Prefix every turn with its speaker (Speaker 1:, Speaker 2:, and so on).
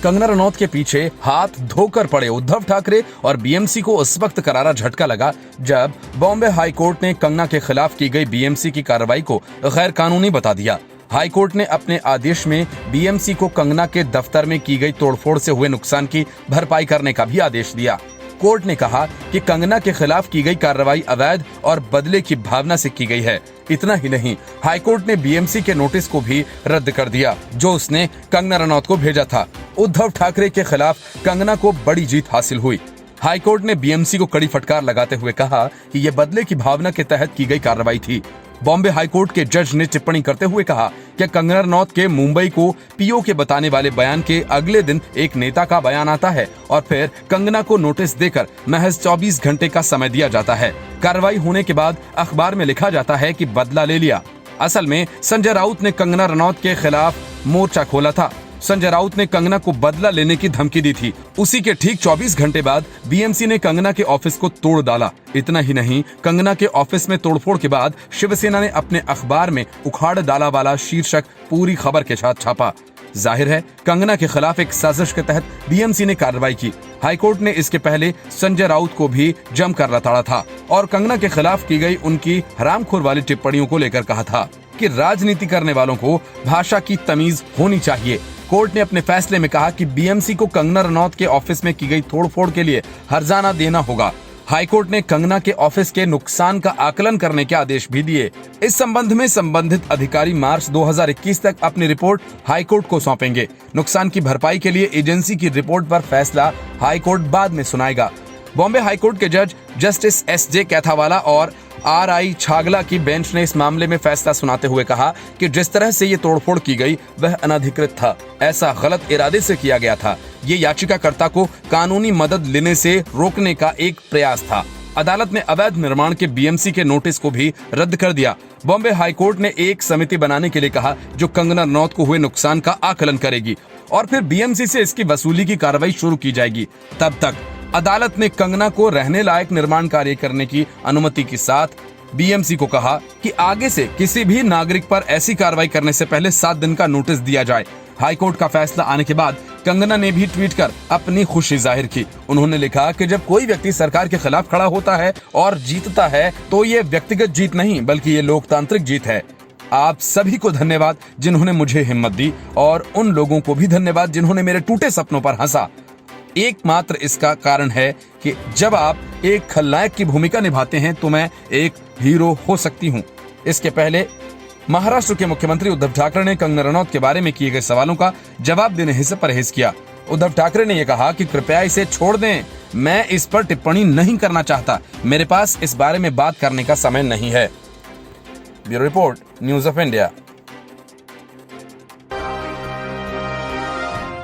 Speaker 1: कंगना रनौत के पीछे हाथ धोकर पड़े उद्धव ठाकरे और बीएमसी को उस वक्त करारा झटका लगा जब बॉम्बे हाई कोर्ट ने कंगना के खिलाफ की गई बीएमसी की कार्रवाई को गैर कानूनी बता दिया। हाई कोर्ट ने अपने आदेश में बीएमसी को कंगना के दफ्तर में की गई तोड़फोड़ से हुए नुकसान की भरपाई करने का भी आदेश दिया। कोर्ट ने कहा कि कंगना के खिलाफ की गई कार्रवाई अवैध और बदले की भावना से की गई है। इतना ही नहीं, हाईकोर्ट ने बीएमसी के नोटिस को भी रद्द कर दिया जो उसने कंगना रनौत को भेजा था। उद्धव ठाकरे के खिलाफ कंगना को बड़ी जीत हासिल हुई। हाईकोर्ट ने बीएमसी को कड़ी फटकार लगाते हुए कहा कि यह बदले की भावना के तहत की गई कार्रवाई थी। बॉम्बे हाईकोर्ट के जज ने टिप्पणी करते हुए कहा कि कंगना रनौत के मुंबई को पीओ के बताने वाले बयान के अगले दिन एक नेता का बयान आता है और फिर कंगना को नोटिस देकर महज 24 घंटे का समय दिया जाता है। कार्रवाई होने के बाद अखबार में लिखा जाता है कि बदला ले लिया। असल में संजय राउत ने कंगना रनौत के खिलाफ मोर्चा खोला था। संजय राउत ने कंगना को बदला लेने की धमकी दी थी। उसी के ठीक 24 घंटे बाद बीएमसी ने कंगना के ऑफिस को तोड़ डाला। इतना ही नहीं, कंगना के ऑफिस में तोड़फोड़ के बाद शिवसेना ने अपने अखबार में उखाड़ डाला वाला शीर्षक पूरी खबर के साथ छापा। जाहिर है कंगना के खिलाफ एक साजिश के तहत बीएमसी ने कार्रवाई की। हाईकोर्ट ने इसके पहले संजय राउत को भी जमकर लताड़ा था और कंगना के खिलाफ की गई उनकी हरामखोर वाली टिप्पणियों को लेकर कहा था कि राजनीति करने वालों को भाषा की तमीज होनी चाहिए। कोर्ट ने अपने फैसले में कहा कि बीएमसी को कंगना रनौत के ऑफिस में की गई तोड़फोड़ के लिए हर्जाना देना होगा। हाईकोर्ट ने कंगना के ऑफिस के नुकसान का आकलन करने के आदेश भी दिए। इस संबंध में संबंधित अधिकारी मार्च 2021 तक अपनी रिपोर्ट हाईकोर्ट को सौंपेंगे। नुकसान की भरपाई के लिए एजेंसी की रिपोर्ट पर फैसला हाईकोर्ट बाद में सुनाएगा। बॉम्बे हाईकोर्ट के जज जस्टिस एसजे कैथावाला और आरआई छागला की बेंच ने इस मामले में फैसला सुनाते हुए कहा कि जिस तरह से ये तोड़फोड़ की गई वह अनधिकृत था। ऐसा गलत इरादे से किया गया था। ये याचिकाकर्ता को कानूनी मदद लेने से रोकने का एक प्रयास था। अदालत ने अवैध निर्माण के बीएमसी के नोटिस को भी रद्द कर दिया। बॉम्बे हाईकोर्ट ने एक समिति बनाने के लिए कहा जो कंगना रनौत को हुए नुकसान का आकलन करेगी और फिर बीएमसी से इसकी वसूली की कार्रवाई शुरू की जाएगी। तब तक अदालत ने कंगना को रहने लायक निर्माण कार्य करने की अनुमति के साथ बीएमसी को कहा कि आगे से किसी भी नागरिक पर ऐसी कार्रवाई करने से पहले 7 दिन का नोटिस दिया जाए। हाईकोर्ट का फैसला आने के बाद कंगना ने भी ट्वीट कर अपनी खुशी जाहिर की। उन्होंने लिखा कि जब कोई व्यक्ति सरकार के खिलाफ खड़ा होता है और जीतता है तो ये व्यक्तिगत जीत नहीं बल्कि ये लोकतांत्रिक जीत है। आप सभी को धन्यवाद जिन्होंने मुझे हिम्मत दी और उन लोगों को भी धन्यवाद जिन्होंने मेरे टूटे सपनों पर हंसा। एकमात्र इसका कारण है कि जब आप एक खलनायक की भूमिका निभाते हैं तो मैं एक हीरो हो सकती हूं। इसके पहले महाराष्ट्र के मुख्यमंत्री उद्धव ठाकरे ने कंगना रनौत के बारे में किए गए सवालों का जवाब देने से परहेज किया। उद्धव ठाकरे ने यह कहा कि कृपया इसे छोड़ दें, मैं इस पर टिप्पणी नहीं करना चाहता, मेरे पास इस बारे में बात करने का समय नहीं है। Bureau report, news of India.